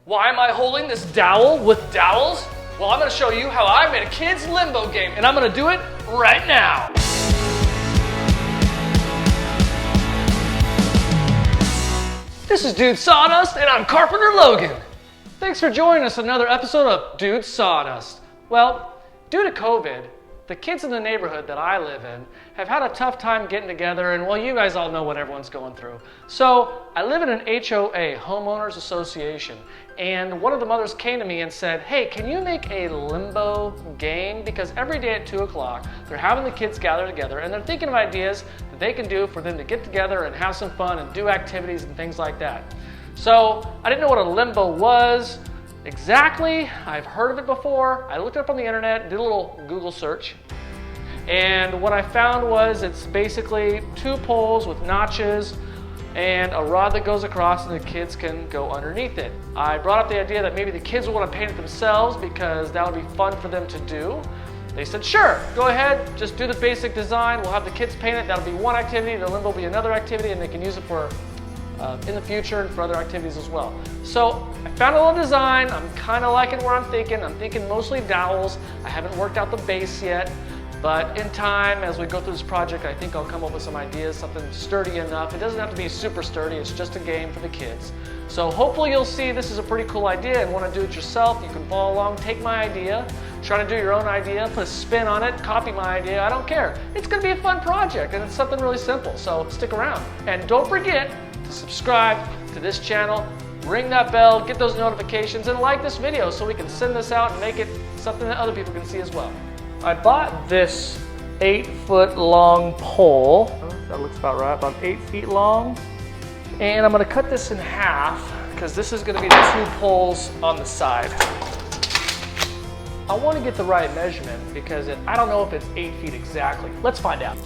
Why am I holding this dowel with dowels? Well, I'm going to show you how I made a kid's limbo game, and I'm going to do it right now. This is Dude Sawdust, and I'm Carpenter Logan. Thanks for joining us on another episode of Dude Sawdust. Well, due to COVID, the kids in the neighborhood that I live in have had a tough time getting together, and well, you guys all know what everyone's going through. So I live in an HOA, Homeowners Association, and one of the mothers came to me and said, hey, can you make a limbo game? Because every day at 2 o'clock, they're having the kids gather together, and they're thinking of ideas that they can do for them to get together and have some fun and do activities and things like that. So I didn't know what a limbo was exactly. I've heard of it before. I looked it up on the internet, did a little Google search, and what I found was it's basically 2 poles with notches and a rod that goes across, and the kids can go underneath it. I brought up the idea that maybe the kids would want to paint it themselves because that would be fun for them to do. They said, sure, go ahead, just do the basic design. We'll have the kids paint it. That'll be one activity. The limbo will be another activity, and they can use it for in the future and for other activities as well. So I found a little design. I'm kind of liking where I'm thinking. I'm thinking mostly dowels. I haven't worked out the base yet, but in time, as we go through this project, I think I'll come up with some ideas, something sturdy enough. It doesn't have to be super sturdy. It's just a game for the kids. So hopefully you'll see this is a pretty cool idea and want to do it yourself. You can follow along, take my idea, try to do your own idea, put a spin on it, copy my idea. I don't care. It's going to be a fun project, and it's something really simple. So stick around. And don't forget to subscribe to this channel, ring that bell, get those notifications, and like this video so we can send this out and make it something that other people can see as well. I bought this 8-foot long pole. That looks about right, about 8 feet long. And I'm going to cut this in half because this is going to be the 2 poles on the side. I want to get the right measurement because I don't know if it's 8 feet exactly. Let's find out.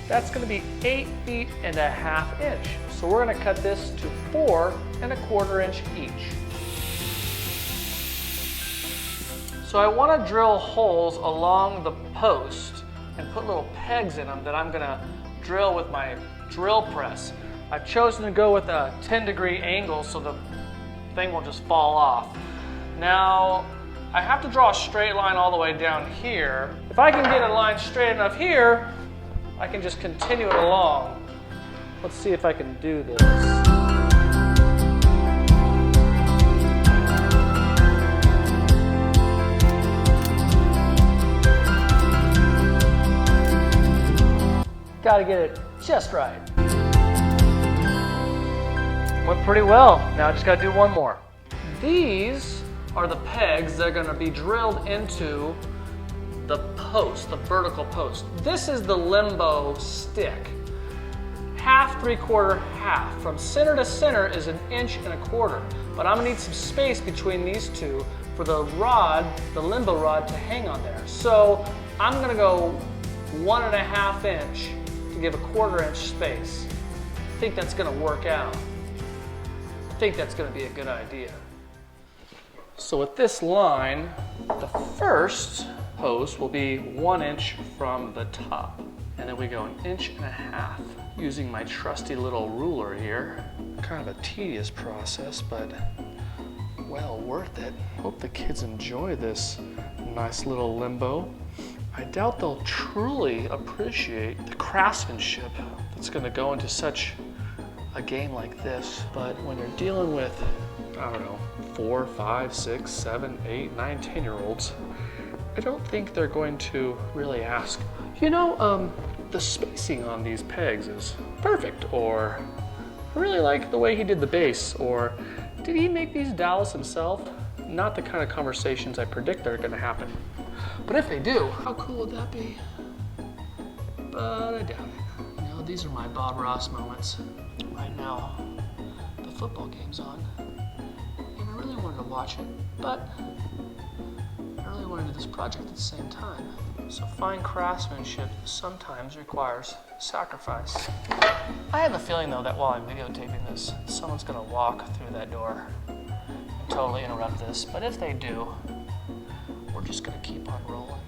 That's going to be 8 feet and a half inch. So we're going to cut this to 4 1/4 inch each. So I want to drill holes along the post and put little pegs in them that I'm going to drill with my drill press. I've chosen to go with a 10-degree angle so the thing will just fall off. Now, I have to draw a straight line all the way down here. If I can get a line straight enough here, I can just continue it along. Let's see if I can do this. Gotta get it just right. Went pretty well. Now I just gotta do one more. These are the pegs that are gonna be drilled into the post, the vertical post. This is the limbo stick. 1/2, 3/4, 1/2. From center to center is 1 1/4 inch. But I'm gonna need some space between these two for the rod, the limbo rod, to hang on there. So I'm gonna go 1 1/2 inch to give 1/4 inch space. I think that's gonna work out. I think that's gonna be a good idea. So with this line, the first post will be 1 inch from the top. And then we go 1 1/2 inch using my trusty little ruler here. Kind of a tedious process, but well worth it. Hope the kids enjoy this nice little limbo. I doubt they'll truly appreciate the craftsmanship that's gonna go into such a game like this. But when you're dealing with, I don't know, 4, 5, 6, 7, 8, 9, 10-year-olds, I don't think they're going to really ask, you know, the spacing on these pegs is perfect, or I really like the way he did the base, or did he make these dowels himself? Not the kind of conversations I predict are gonna happen. But if they do, how cool would that be? But I doubt it. You know, these are my Bob Ross moments. Right now, the football game's on, and I really wanted to watch it, but I really wanted to do this project at the same time. So fine craftsmanship sometimes requires sacrifice. I have a feeling though that while I'm videotaping this, someone's gonna walk through that door and totally interrupt this. But if they do, we're just gonna keep on rolling.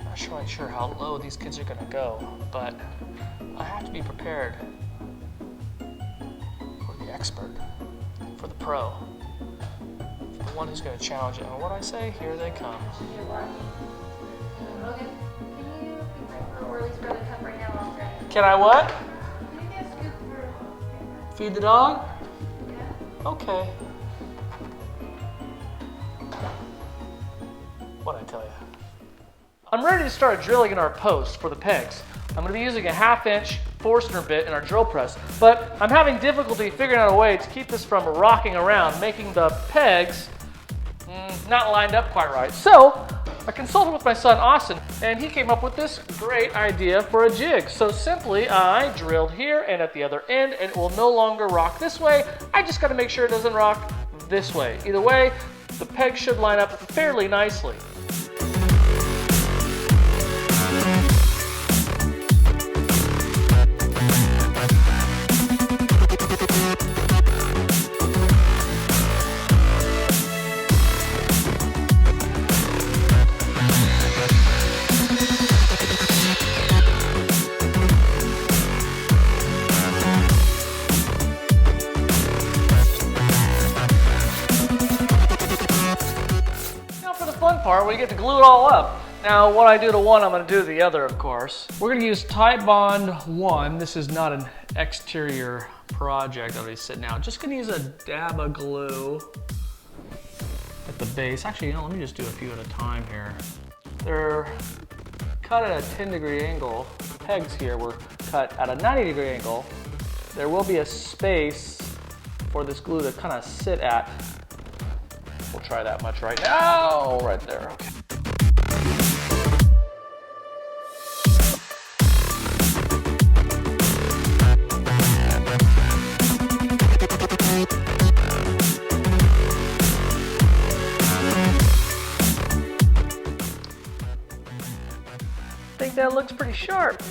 Not quite sure how low these kids are gonna go, but I have to be prepared. expert, for the pro, for the one who's going to challenge it. And what I say, here they come. Logan, can you or at least grab a cup right now while I'm ready? Can I what? Can you get a scoop for Feed the dog? Yeah. Okay. What'd I tell you? I'm ready to start drilling in our post for the pegs. I'm going to be using a 1/2-inch Forstner bit in our drill press, but I'm having difficulty figuring out a way to keep this from rocking around, making the pegs not lined up quite right. So I consulted with my son Austin, and he came up with this great idea for a jig. So simply I drilled here and at the other end, and it will no longer rock this way. I just got to make sure it doesn't rock this way. Either way, the pegs should line up fairly nicely. Part where you get to glue it all up. Now what I do to one, I'm going to do to the other, of course. We're going to use Titebond 1. This is not an exterior project that I'll be sitting out. Just going to use a dab of glue at the base. Actually, you know, let me just do a few at a time here. They're cut at a 10-degree angle. The pegs here were cut at a 90-degree angle. There will be a space for this glue to kind of sit at. We'll try that much right now. Right there. Okay. I think that looks pretty sharp.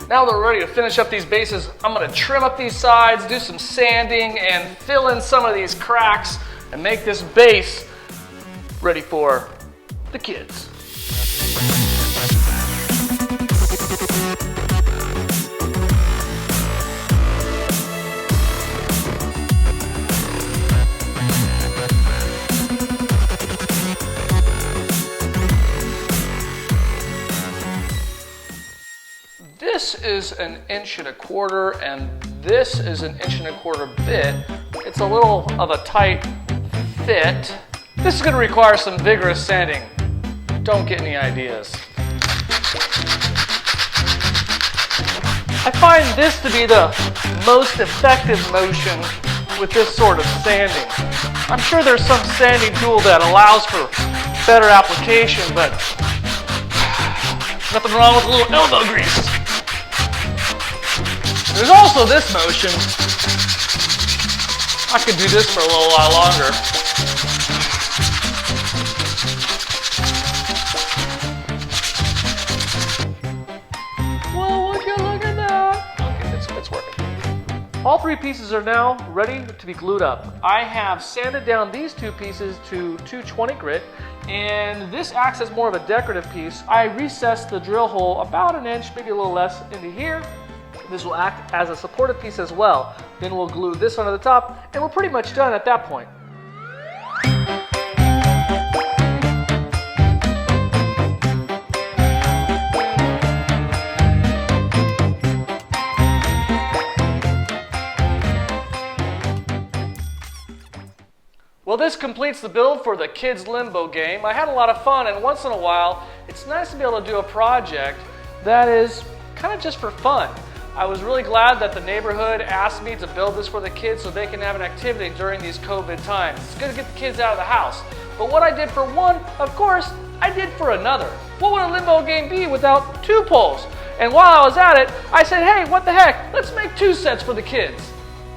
Now that we're ready to finish up these bases, I'm going to trim up these sides, do some sanding, and fill in some of these cracks and make this base ready for the kids. This is 1.25 inches, and this is 1.25 inches bit. It's a little of a tight fit. This is going to require some vigorous sanding. Don't get any ideas. I find this to be the most effective motion with this sort of sanding. I'm sure there's some sanding tool that allows for better application, but nothing wrong with a little elbow grease. There's also this motion. I could do this for a little while longer. Well, would you look at that? Okay, it's working. All three pieces are now ready to be glued up. I have sanded down these two pieces to 220 grit, and this acts as more of a decorative piece. I recessed the drill hole about 1 inch, maybe a little less, into here. This will act as a supportive piece as well. Then we'll glue this onto the top, and we're pretty much done at that point. Well, Well, this completes the build for the kids' Limbo game. I had a lot of fun, and once in a while, it's nice to be able to do a project that is kind of just for fun. I was really glad that the neighborhood asked me to build this for the kids so they can have an activity during these COVID times. It's good to get the kids out of the house. But what I did for one, of course, I did for another. What would a Limbo game be without 2 poles? And while I was at it, I said, hey, what the heck, let's make 2 sets for the kids.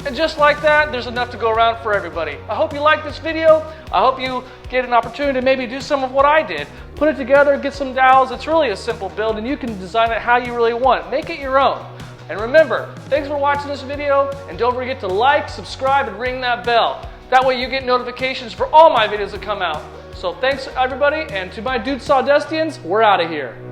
And just like that, there's enough to go around for everybody. I hope you like this video. I hope you get an opportunity to maybe do some of what I did. Put it together, get some dowels. It's really a simple build, and you can design it how you really want. Make it your own. And remember, thanks for watching this video, and don't forget to like, subscribe, and ring that bell. That way you get notifications for all my videos that come out. So thanks everybody, and to my Dude Sawdustians, we're out of here.